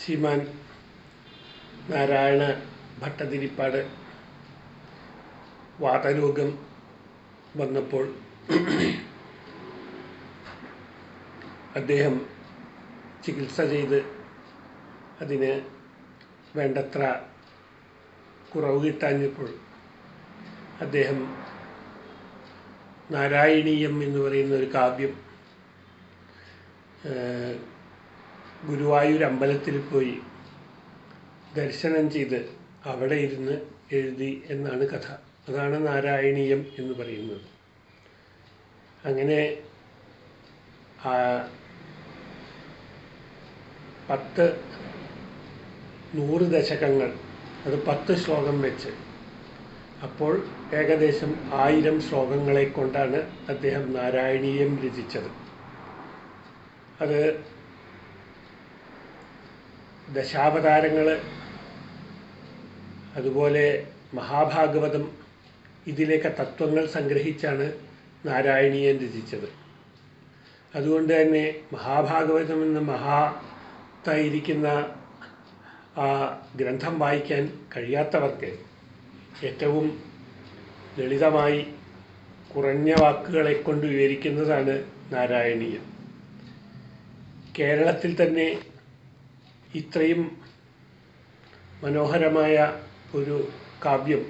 ശ്രീമാൻ നാരായണ ഭട്ടതിരിപ്പാട് വാതരോഗം വന്നപ്പോൾ അദ്ദേഹം ചികിത്സ ചെയ്ത് അതിന് വേണ്ടത്ര കുറവ് കിട്ടാഞ്ഞപ്പോൾ അദ്ദേഹം നാരായണീയം എന്ന് പറയുന്ന ഒരു കാവ്യം ഗുരുവായൂർ അമ്പലത്തിൽ പോയി ദർശനം ചെയ്ത് അവിടെ ഇരുന്ന് എഴുതി എന്നാണ് കഥ. അതാണ് നാരായണീയം എന്ന് പറയുന്നത്. അങ്ങനെ 100 ദശകങ്ങൾ, അത് 10 ശ്ലോകം വെച്ച്, അപ്പോൾ ഏകദേശം 1000 ശ്ലോകങ്ങളെ കൊണ്ടാണ് അദ്ദേഹം നാരായണീയം രചിച്ചത്. അത് ദശാവതാരങ്ങൾ, അതുപോലെ മഹാഭാഗവതം, ഇതിലേക്ക് തത്വങ്ങൾ സംഗ്രഹിച്ചാണ് നാരായണീയം രചിച്ചത്. അതുകൊണ്ട് തന്നെ മഹാഭാഗവതം എന്ന മഹാത്തായിരിക്കുന്ന ആ ഗ്രന്ഥം വായിക്കാൻ കഴിയാത്തവർക്ക് ഏറ്റവും ലളിതമായി കുറഞ്ഞ വാക്കുകളെ കൊണ്ട് വിവരിക്കുന്നതാണ് നാരായണീയം. കേരളത്തിൽ തന്നെ ഇത്രയും മനോഹരമായ ഒരു കാവ്യം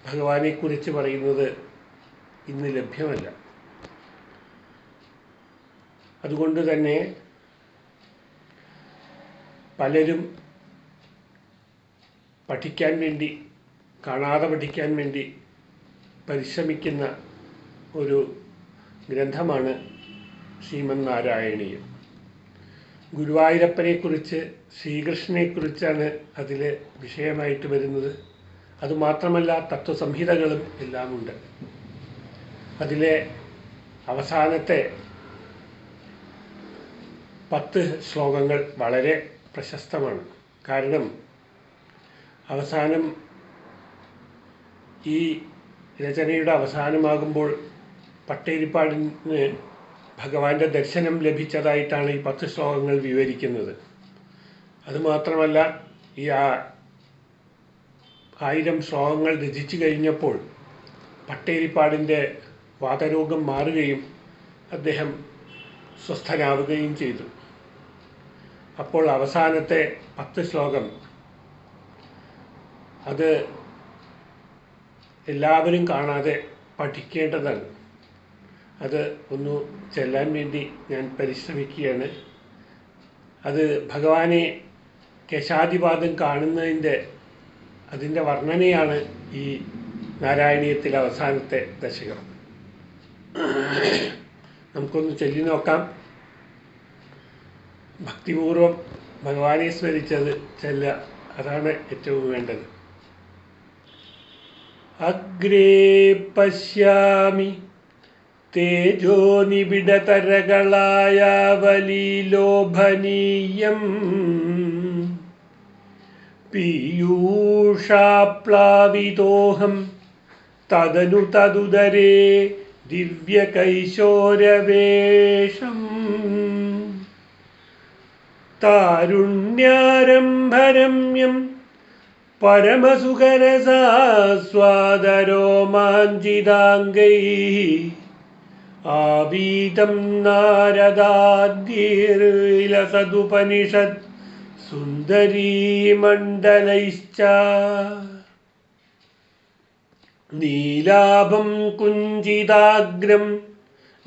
ഭഗവാനെക്കുറിച്ച് പറയുന്നത് ഇന്ന് ലഭ്യമല്ല. അതുകൊണ്ട് തന്നെ പലരും പഠിക്കാൻ വേണ്ടി, കാണാതെ പഠിക്കാൻ വേണ്ടി പരിശ്രമിക്കുന്ന ഒരു ഗ്രന്ഥമാണ് ശ്രീമന് നാരായണീയം. ഗുരുവായൂരപ്പനെക്കുറിച്ച്, ശ്രീകൃഷ്ണനെക്കുറിച്ചാണ് അതിൽ വിഷയമായിട്ട് വരുന്നത്. അതുമാത്രമല്ല, തത്വസംഹിതകളും എല്ലാമുണ്ട്. അതിലെ അവസാനത്തെ 10 ശ്ലോകങ്ങൾ വളരെ പ്രശസ്തമാണ്. കാരണം അവസാനം, ഈ രചനയുടെ അവസാനമാകുമ്പോൾ ഭട്ടതിരിപ്പാടിന് ഭഗവാന്റെ ദർശനം ലഭിച്ചതായിട്ടാണ് ഈ 10 ശ്ലോകങ്ങൾ വിവരിക്കുന്നത്. അതുമാത്രമല്ല, ഈ 1000 ശ്ലോകങ്ങൾ രചിച്ചു കഴിഞ്ഞപ്പോൾ ഭട്ടതിരിപ്പാടിൻ്റെ വാതരോഗം മാറുകയും അദ്ദേഹം സ്വസ്ഥനാവുകയും ചെയ്തു. അപ്പോൾ അവസാനത്തെ 10 ശ്ലോകം, അത് എല്ലാവരും കാണാതെ പഠിക്കേണ്ടതാണ്. അത് ഒന്ന് ചെല്ലാൻ വേണ്ടി ഞാൻ പരിശ്രമിക്കുകയാണ്. അത് ഭഗവാനെ കേശാദിപാദം കാണുന്നതിൻ്റെ അതിൻ്റെ വർണ്ണനയാണ് ഈ നാരായണീയത്തിലെ അവസാനത്തെ ദശകം. നമുക്കൊന്ന് ചൊല്ലി നോക്കാം. ഭക്തിപൂർവം ഭഗവാനെ സ്മരിച്ചത് ചെല്ലുക, അതാണ് ഏറ്റവും വേണ്ടത്. അഗ്രേ പശ്യാമി തേജോനിബിഡതരകളായാവലീലോഭനീയം പീയൂഷാപ്ലാവിതോഹം തദനു തദുദരേ ദിവ്യകൈശോരവേഷം താരുണ്യാരംഭരമ്യം പരമസുഖരസാസ്വാദരോമാഞ്ചിതാംഗൈഃ ആവീതം നാരദാദ്യൈർവിലസതുപനിഷത് സുന്ദരീമണ്ഡലൈശ്ച നീലാഭം കുഞ്ചിതാഗ്രം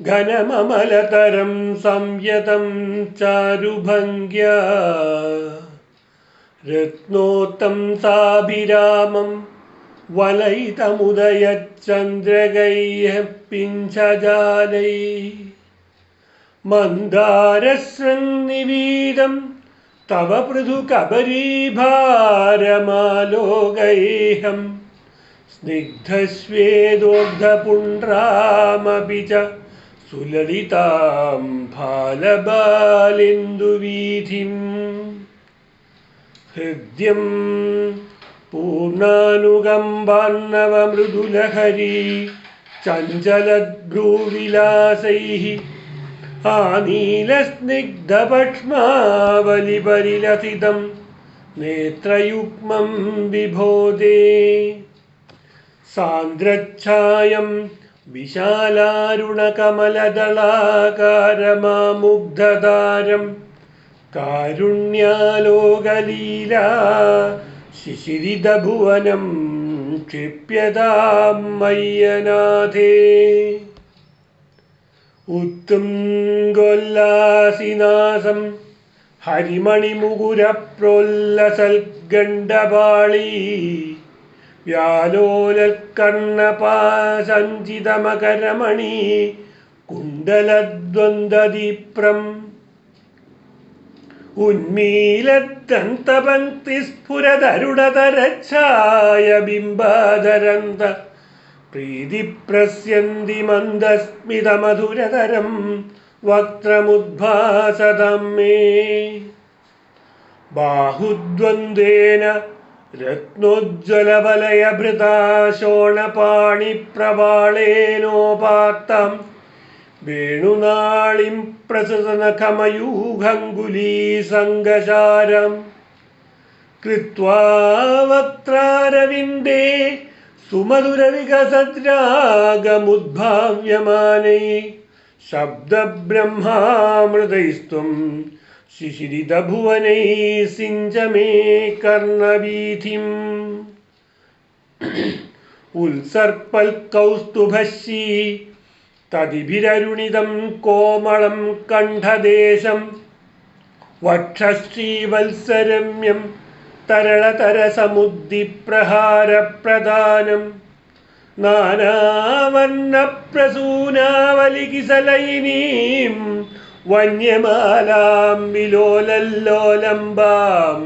ഘനമമലതരം സംയതം ചാരുഭംഗ്യാ രത്നോത്തം സാഭിരാമം വലയിതമുദയചന്ദ്രകൈഃ പിഞ്ചജാലൈഃ മന്ദാരശൃംനിവീതം തവ പൃഥുകബരീഭാരമാലോകൈഃ സ്നിഗ്ധശ്വേതോഗ്ധപുണ്ഡ്രാമപി ച സുലളിതാം ഫാലബാലിന്ദുവീഥിം ഹൃദ്യം പൂർണ്ണാനുകമ്പാർണവമൃദുലഹരീ ചഞ്ചലഭ്രൂവിലാസൈഃ ആനീലസ്നിഗ്ധപക്ഷ്മാവലിപരിലസിതം നേത്രയുഗ്മം വിഭോദേ സാന്ദ്രച്ഛായം വിശാലാരുണകമലദളാകാരമാമുഗ്ധതാരം കാരുണ്യാലോകലീലാ ശിശിരിതഭുവനം ക്ഷിപ്യതാം മയ്യനാഥേ ഉത്തുംഗോല്ലാസിനാസം ഹരിമണിമുകുരപ്രോല്ലസൽഗണ്ഡപാളീ വ്യാലോലൽക്കർണപാസഞ്ചിതമകരമണി കുണ്ടലദ്വന്ദ്വദീപ്രം ഉന്മീലദ്ദന്തപങ്ക്തിസ്ഫുരതരുണതരച്ഛായ ബിംബാധരന്ത പ്രീതിപ്രസ്യന്തി മന്ദസ്മിതമധുരതരം വക്ത്രമുദ്ഭാസതം മേ ബാഹുദ്വന്ദ്വേന രത്നോജ്വലവലയഭൃതാ ശോണപാണിപ്രവാളേനോപാത്തം വേണുനാളിം പ്രസൃതനഖമയൂഖങ്കുലീസംഗശാരം കൃത്വാ വക്ത്രാരവിന്ദേ സുമധുരവികസദ്രാഗമുദ്ഭാവ്യമാനൈ ശബ്ദബ്രഹ്മാമൃതൈസ്ത്വം ശിശിരിതഭുവനൈ സിഞ്ച മേ കർണവീഥിം ഉത്സർപ്പൽകൗസ്തുഭശ്രീ തദിഭിരരുണിതം കോമളം കണ്ഠദേശം വക്ഷശ്രീവത്സരമ്യം തരളതരസമുദ്ദിപ്രഹാരപ്രദാനം നാനാവർണപ്രസൂനാവലികിസലയിനീം വന്യമാലാം വിലോലല്ലോലംബാം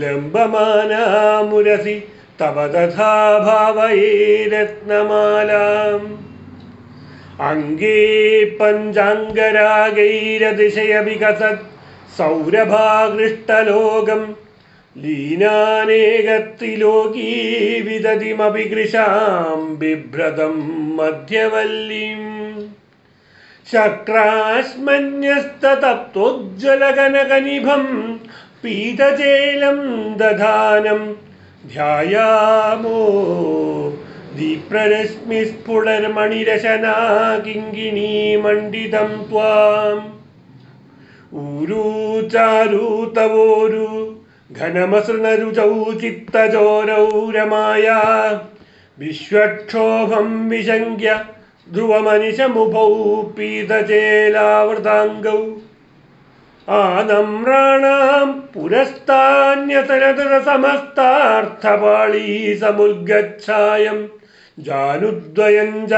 ലംബമാനാമുരസി തവ തഥാ ഭാവയേ രത്നമാലാം അംഗേ പഞ്ചാംഗരാഗൈരതിശയവികസത് സൗരഭാകൃഷ്ടലോകം ലീനാനേകത്രിലോകീ വിദതിമപി കൃശാം ബിഭ്രതം മധ്യവല്ലീം ശക്രാശ്മന്യസ്തതപ്തോജ്വലകനകനിഭം പീതചേലം ദധാനം ധ്യായാമോ ദീപ്രരശ്മിസ്ഫുടർമണിരശനാകിങ്കിണീമണ്ഡിതം ത്വാം ഊരൂ ചാരൂ തവോരു ഘനമസൃണരുചൗ ചിത്തചോരൗ രമായാ വിശ്വക്ഷോഭം വിശങ്ക്യ ധ്രുവമനിശമുഭൗ പീതചേലാവൃതാംഗൗ ആനമ്രാണാം പുരസ്താന്യതരതരസമസ്താർത്ഥപാളീ സമുദ്ഗച്ഛായം ജാനുദ്വയം ച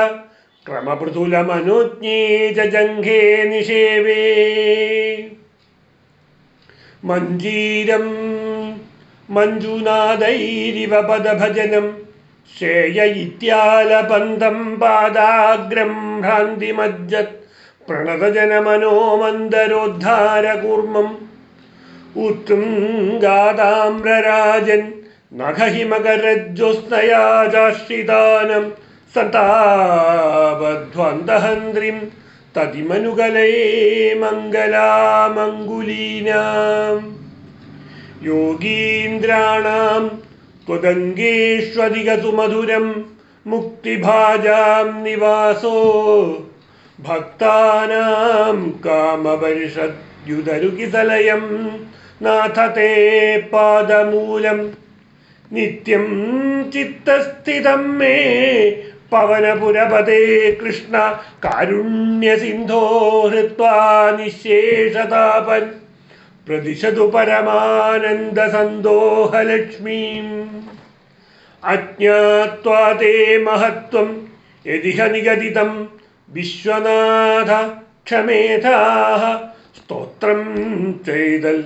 ക്രമപൃഥുലമനുജ്ഞേ ജംഘേ നിഷേവേ മഞ്ജീരം മഞ്ജുനാദൈരിവ പദഭജനം ശ്രേയ ഇത്യാലപന്തം പാദാഗ്രം ഭ്രാന്തിമജ്ജത് പ്രണതജനമനോമന്ദരോദ്ധാരകൂർമ്മം ഉത്തുംഗാതാമ്രരാജൻ നഖഹിമകരജ്യോത്സ്നയാ ചാശ്രിതാനം സതാപധ്വന്തഹന്ത്രിം തതിമനുകലേ മംഗലാമംഗുലീനാം യോഗീന്ദ്രാണാം ത്വദംഗേഷ്വധികതു മധുരം മുക്തിഭാജാം നിവാസോ ഭക്താനാം കാമപരിഷദ്യുതരുകിസലയം നാഥ തേ പാദമൂലം നിത്യം ചിത്തസ്ഥിതം മേ പവനപുരപതേ കൃഷ്ണ കാരുണ്യസിന്ധോ ഹൃത്വാ നിശേഷതാപൻ പ്രതിശതു പരമാനന്ദസന്തോഹലക്ഷ്മീം അജ്ഞാത്വാ തേ മഹത്വം യദിഹ നിഗദിതം വിശ്വനാഥ ക്ഷമേധാഃ സ്തോത്രം ചെയ്തൽ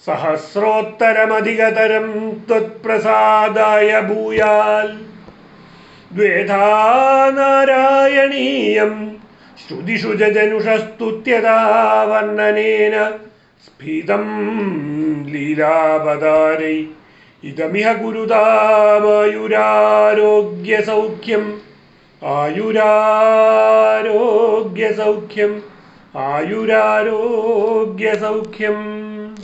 സഹസ്രോത്തരമധികതരം ത്വത്പ്രസാദായ ഭൂയാൽ ദ്വേധാ നാരായണീയം ശ്രുതിഷു ജനുഷസ്തുത്യതാ വർണ്ണനേന സ്ഫീതം ലീലാവതാരൈ ഇദമിഹ ഗുരുതാമായുരാരോഗ്യസൗഖ്യം ആയുരാരോഗ്യസൗഖ്യം ആയുരാരോഗ്യസൗഖ്യം